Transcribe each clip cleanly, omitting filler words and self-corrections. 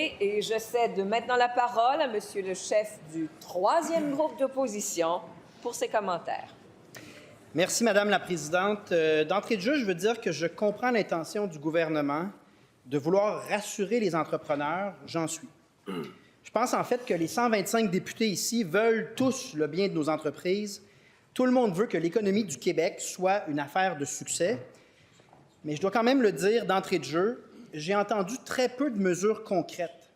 Et je cède maintenant la parole à Monsieur le chef du troisième groupe d'opposition pour ses commentaires. Merci, Madame la Présidente. D'entrée de jeu, je veux dire que je comprends l'intention du gouvernement de vouloir rassurer les entrepreneurs. J'en suis. Je pense en fait que les 125 députés ici veulent tous le bien de nos entreprises. Tout le monde veut que l'économie du Québec soit une affaire de succès. Mais je dois quand même le dire d'entrée de jeu, j'ai entendu très peu de mesures concrètes,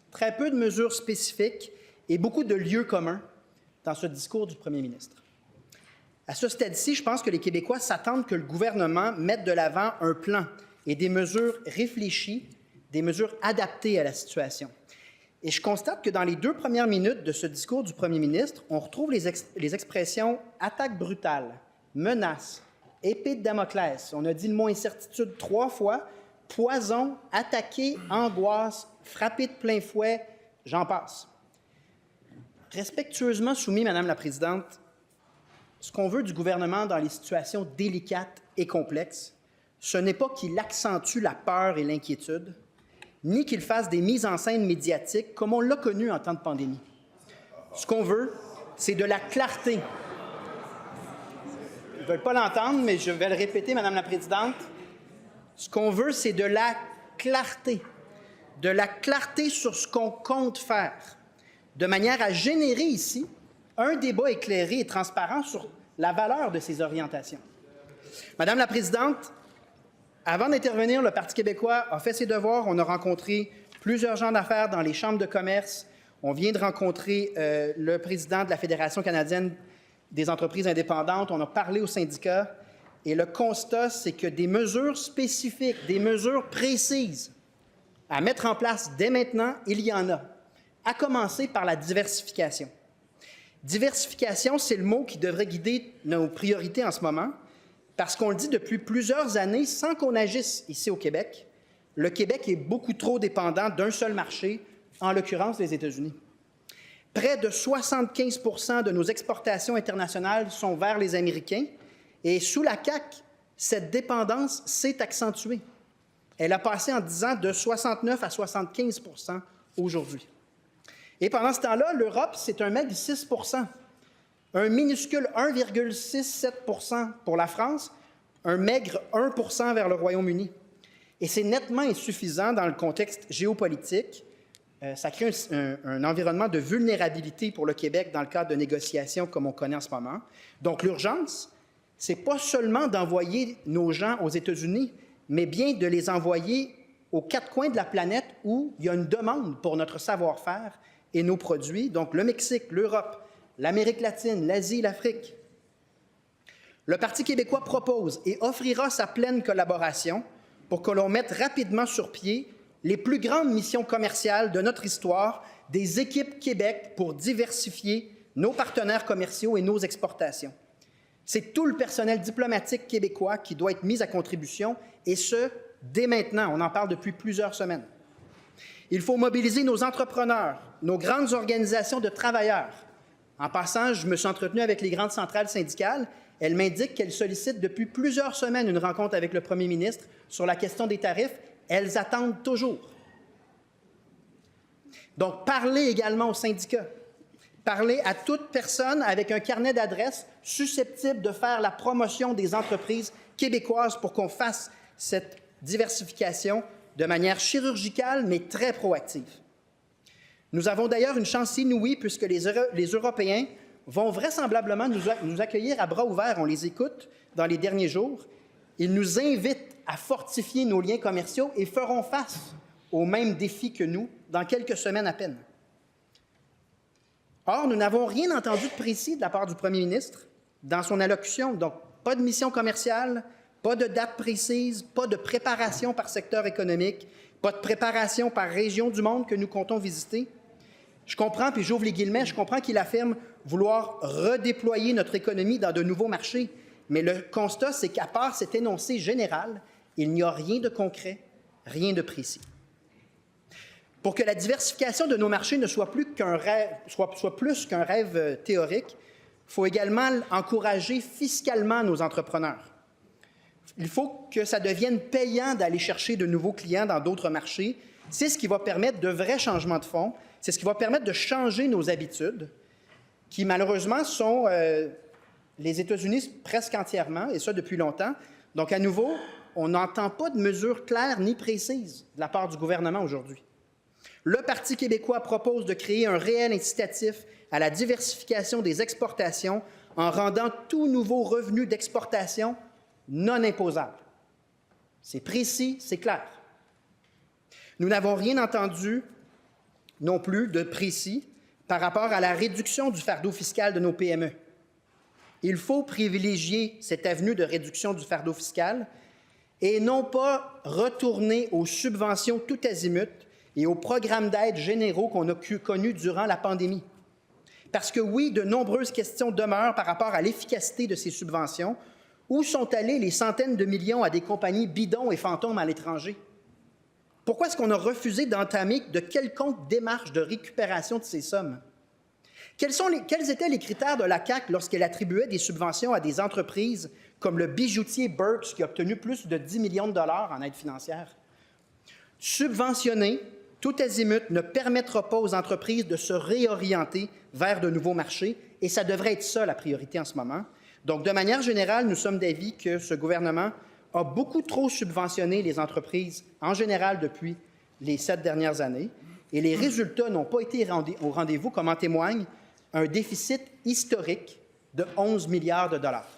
très peu de mesures spécifiques et beaucoup de lieux communs dans ce discours du premier ministre. À ce stade-ci, je pense que les Québécois s'attendent que le gouvernement mette de l'avant un plan et des mesures réfléchies, des mesures adaptées à la situation. Et je constate que dans les 2 premières minutes de ce discours du premier ministre, on retrouve les expressions « attaque brutale »,« menace »,« épée de Damoclès ». On a dit le mot « incertitude » 3 fois, « poison »,« attaquer »,« angoisse »,« frapper de plein fouet », j'en passe. Respectueusement soumis, Madame la Présidente, ce qu'on veut du gouvernement dans les situations délicates et complexes, ce n'est pas qu'il accentue la peur et l'inquiétude, ni qu'il fasse des mises en scène médiatiques comme on l'a connu en temps de pandémie. Ce qu'on veut, c'est de la clarté. Ils ne veulent pas l'entendre, mais je vais le répéter, Madame la Présidente. Ce qu'on veut, c'est de la clarté sur ce qu'on compte faire, de manière à générer ici un débat éclairé et transparent sur la valeur de ces orientations. Madame la Présidente, avant d'intervenir, le Parti québécois a fait ses devoirs. On a rencontré plusieurs gens d'affaires dans les chambres de commerce. On vient de rencontrer le président de la Fédération canadienne des entreprises indépendantes. On a parlé aux syndicats. Et le constat, c'est que des mesures spécifiques, des mesures précises à mettre en place dès maintenant, il y en a, à commencer par la diversification. Diversification, c'est le mot qui devrait guider nos priorités en ce moment, parce qu'on le dit depuis plusieurs années, sans qu'on agisse ici au Québec, le Québec est beaucoup trop dépendant d'un seul marché, en l'occurrence les États-Unis. Près de 75 % de nos exportations internationales sont vers les Américains, et sous la CAQ, cette dépendance s'est accentuée. Elle a passé en 10 ans de 69 à 75 % aujourd'hui. Et pendant ce temps-là, l'Europe, c'est un maigre 6 %, un minuscule 1,67 % pour la France, un maigre 1 % vers le Royaume-Uni. Et c'est nettement insuffisant dans le contexte géopolitique. Ça crée un environnement de vulnérabilité pour le Québec dans le cadre de négociations comme on connaît en ce moment. Donc l'urgence, ce n'est pas seulement d'envoyer nos gens aux États-Unis, mais bien de les envoyer aux 4 coins de la planète où il y a une demande pour notre savoir-faire et nos produits, donc le Mexique, l'Europe, l'Amérique latine, l'Asie, l'Afrique. Le Parti québécois propose et offrira sa pleine collaboration pour que l'on mette rapidement sur pied les plus grandes missions commerciales de notre histoire, des équipes Québec pour diversifier nos partenaires commerciaux et nos exportations. C'est tout le personnel diplomatique québécois qui doit être mis à contribution, et ce, dès maintenant. On en parle depuis plusieurs semaines. Il faut mobiliser nos entrepreneurs, nos grandes organisations de travailleurs. En passant, je me suis entretenu avec les grandes centrales syndicales. Elles m'indiquent qu'elles sollicitent depuis plusieurs semaines une rencontre avec le premier ministre sur la question des tarifs. Elles attendent toujours. Donc, parlez également aux syndicats. Parlez à toute personne avec un carnet d'adresses susceptible de faire la promotion des entreprises québécoises pour qu'on fasse cette diversification de manière chirurgicale, mais très proactive. Nous avons d'ailleurs une chance inouïe puisque les Européens vont vraisemblablement nous accueillir à bras ouverts. On les écoute dans les derniers jours. Ils nous invitent à fortifier nos liens commerciaux et feront face aux mêmes défis que nous dans quelques semaines à peine. Or, nous n'avons rien entendu de précis de la part du premier ministre dans son allocution. Donc, pas de mission commerciale, pas de date précise, pas de préparation par secteur économique, pas de préparation par région du monde que nous comptons visiter. Je comprends, puis j'ouvre les guillemets, je comprends qu'il affirme vouloir redéployer notre économie dans de nouveaux marchés. Mais le constat, c'est qu'à part cet énoncé général, il n'y a rien de concret, rien de précis. Pour que la diversification de nos marchés ne soit plus qu'un rêve, soit plus qu'un rêve théorique, il faut également encourager fiscalement nos entrepreneurs. Il faut que ça devienne payant d'aller chercher de nouveaux clients dans d'autres marchés C'est ce qui va permettre de vrais changements de fond. C'est ce qui va permettre de changer nos habitudes, qui malheureusement sont les États-Unis presque entièrement, et ça depuis longtemps. Donc, à nouveau, on n'entend pas de mesures claires ni précises de la part du gouvernement aujourd'hui. Le Parti québécois propose de créer un réel incitatif à la diversification des exportations en rendant tout nouveau revenu d'exportation non imposable. C'est précis, c'est clair. Nous n'avons rien entendu non plus de précis par rapport à la réduction du fardeau fiscal de nos PME. Il faut privilégier cette avenue de réduction du fardeau fiscal et non pas retourner aux subventions tout azimut et aux programmes d'aide généraux qu'on a connus durant la pandémie. Parce que oui, de nombreuses questions demeurent par rapport à l'efficacité de ces subventions. Où sont allés les centaines de millions à des compagnies bidons et fantômes à l'étranger? Pourquoi est-ce qu'on a refusé d'entamer de quelconque démarche de récupération de ces sommes? Quels étaient les critères de la CAQ lorsqu'elle attribuait des subventions à des entreprises comme le bijoutier Burks, qui a obtenu plus de 10 millions de dollars en aide financière? Subventionner tout azimut ne permettra pas aux entreprises de se réorienter vers de nouveaux marchés, et ça devrait être ça la priorité en ce moment. Donc, de manière générale, nous sommes d'avis que ce gouvernement a beaucoup trop subventionné les entreprises en général depuis les 7 dernières années, et les résultats n'ont pas été au rendez-vous, comme en témoigne un déficit historique de 11 milliards de dollars.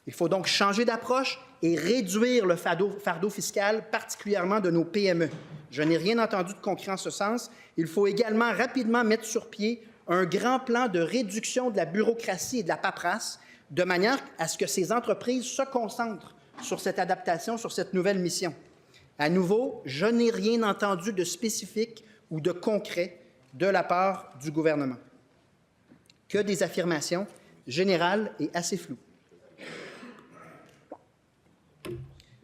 Il faut donc changer d'approche et réduire le fardeau fiscal, particulièrement de nos PME. Je n'ai rien entendu de concret en ce sens. Il faut également rapidement mettre sur pied un grand plan de réduction de la bureaucratie et de la paperasse, de manière à ce que ces entreprises se concentrent sur cette adaptation, sur cette nouvelle mission. À nouveau, je n'ai rien entendu de spécifique ou de concret de la part du gouvernement. Que des affirmations générales et assez floues.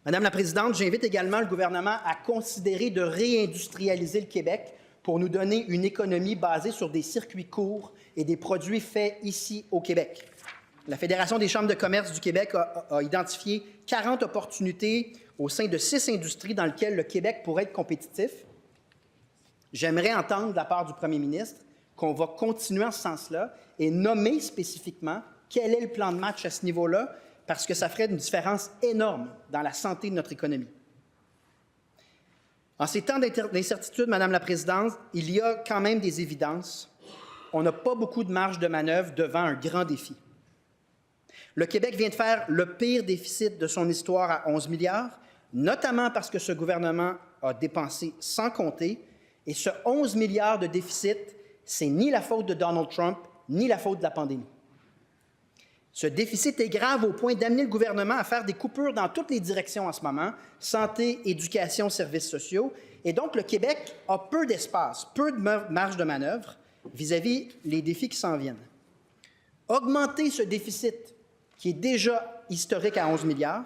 Madame la Présidente, j'invite également le gouvernement à considérer de réindustrialiser le Québec pour nous donner une économie basée sur des circuits courts et des produits faits ici au Québec. La Fédération des chambres de commerce du Québec a identifié 40 opportunités au sein de 6 industries dans lesquelles le Québec pourrait être compétitif. J'aimerais entendre de la part du premier ministre qu'on va continuer en ce sens-là et nommer spécifiquement quel est le plan de match à ce niveau-là, parce que ça ferait une différence énorme dans la santé de notre économie. En ces temps d'incertitude, Madame la Présidente, il y a quand même des évidences. On n'a pas beaucoup de marge de manœuvre devant un grand défi. Le Québec vient de faire le pire déficit de son histoire à 11 milliards, notamment parce que ce gouvernement a dépensé sans compter, et ce 11 milliards de déficit, c'est ni la faute de Donald Trump, ni la faute de la pandémie. Ce déficit est grave au point d'amener le gouvernement à faire des coupures dans toutes les directions en ce moment, santé, éducation, services sociaux, et donc le Québec a peu d'espace, peu de marge de manœuvre vis-à-vis les défis qui s'en viennent. Augmenter ce déficit, qui est déjà historique à 11 milliards,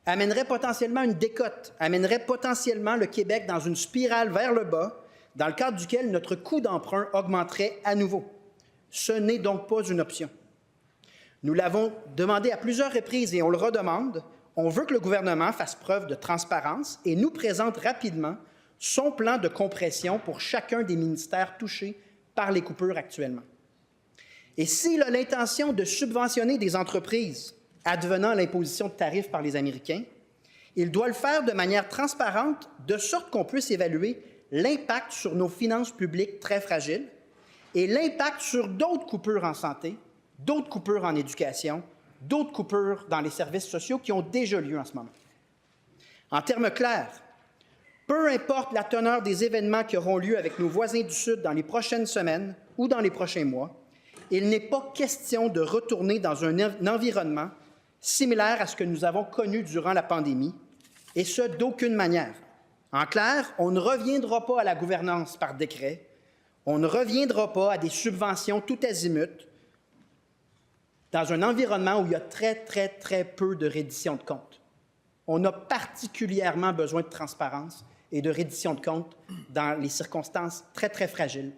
amènerait potentiellement une décote, amènerait potentiellement le Québec dans une spirale vers le bas, dans le cadre duquel notre coût d'emprunt augmenterait à nouveau. Ce n'est donc pas une option. Nous l'avons demandé à plusieurs reprises et on le redemande. On veut que le gouvernement fasse preuve de transparence et nous présente rapidement son plan de compression pour chacun des ministères touchés par les coupures actuellement. Et s'il a l'intention de subventionner des entreprises advenant l'imposition de tarifs par les Américains, il doit le faire de manière transparente, de sorte qu'on puisse évaluer l'impact sur nos finances publiques très fragiles et l'impact sur d'autres coupures en santé, d'autres coupures en éducation, d'autres coupures dans les services sociaux qui ont déjà lieu en ce moment. En termes clairs, peu importe la teneur des événements qui auront lieu avec nos voisins du Sud dans les prochaines semaines ou dans les prochains mois, il n'est pas question de retourner dans un environnement similaire à ce que nous avons connu durant la pandémie, et ce, d'aucune manière. En clair, on ne reviendra pas à la gouvernance par décret, on ne reviendra pas à des subventions tout azimut, dans un environnement où il y a très peu de reddition de comptes. On a particulièrement besoin de transparence et de reddition de comptes dans les circonstances très fragiles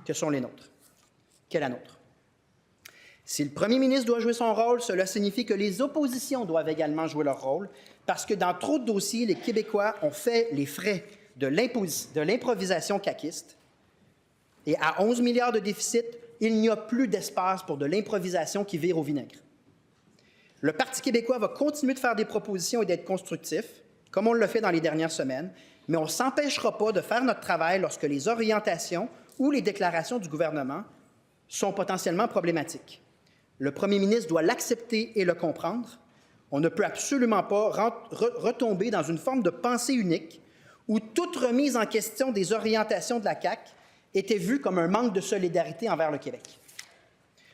que sont les nôtres, qu'est la nôtre. Si le premier ministre doit jouer son rôle, cela signifie que les oppositions doivent également jouer leur rôle, parce que dans trop de dossiers, les Québécois ont fait les frais de l'improvisation caquiste. Et à 11 milliards de déficit, il n'y a plus d'espace pour de l'improvisation qui vire au vinaigre. Le Parti québécois va continuer de faire des propositions et d'être constructif, comme on l'a fait dans les dernières semaines, mais on ne s'empêchera pas de faire notre travail lorsque les orientations ou les déclarations du gouvernement sont potentiellement problématiques. Le premier ministre doit l'accepter et le comprendre. On ne peut absolument pas retomber dans une forme de pensée unique où toute remise en question des orientations de la CAQ était vue comme un manque de solidarité envers le Québec.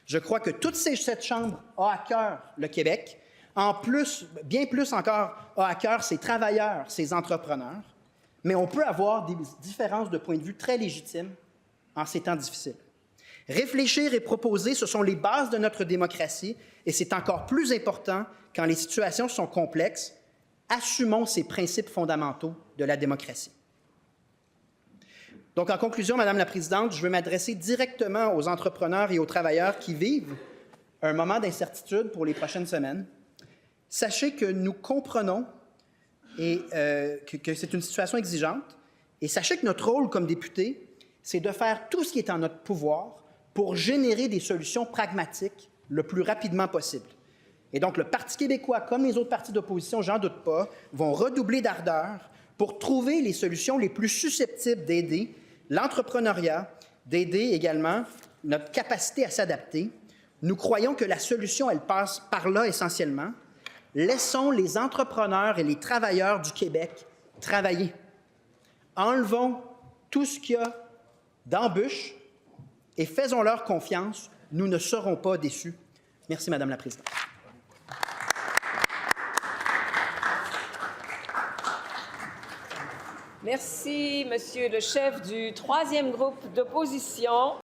Je crois que toute cette Chambre a à cœur le Québec. En plus, bien plus encore, a à cœur ses travailleurs, ses entrepreneurs. Mais on peut avoir des différences de point de vue très légitimes en ces temps difficiles. Réfléchir et proposer, ce sont les bases de notre démocratie et c'est encore plus important quand les situations sont complexes. Assumons ces principes fondamentaux de la démocratie. Donc, en conclusion, Madame la Présidente, je veux m'adresser directement aux entrepreneurs et aux travailleurs qui vivent un moment d'incertitude pour les prochaines semaines. Sachez que nous comprenons et que c'est une situation exigeante. Et sachez que notre rôle comme député, c'est de faire tout ce qui est en notre pouvoir pour générer des solutions pragmatiques le plus rapidement possible. Et donc, le Parti québécois, comme les autres partis d'opposition, j'en doute pas, vont redoubler d'ardeur pour trouver les solutions les plus susceptibles d'aider l'entrepreneuriat, d'aider également notre capacité à s'adapter. Nous croyons que la solution, elle passe par là essentiellement. Laissons les entrepreneurs et les travailleurs du Québec travailler. Enlevons tout ce qu'il y a d'embûches et faisons-leur confiance. Nous ne serons pas déçus. Merci, Madame la Présidente. Merci, Monsieur le chef du troisième groupe d'opposition.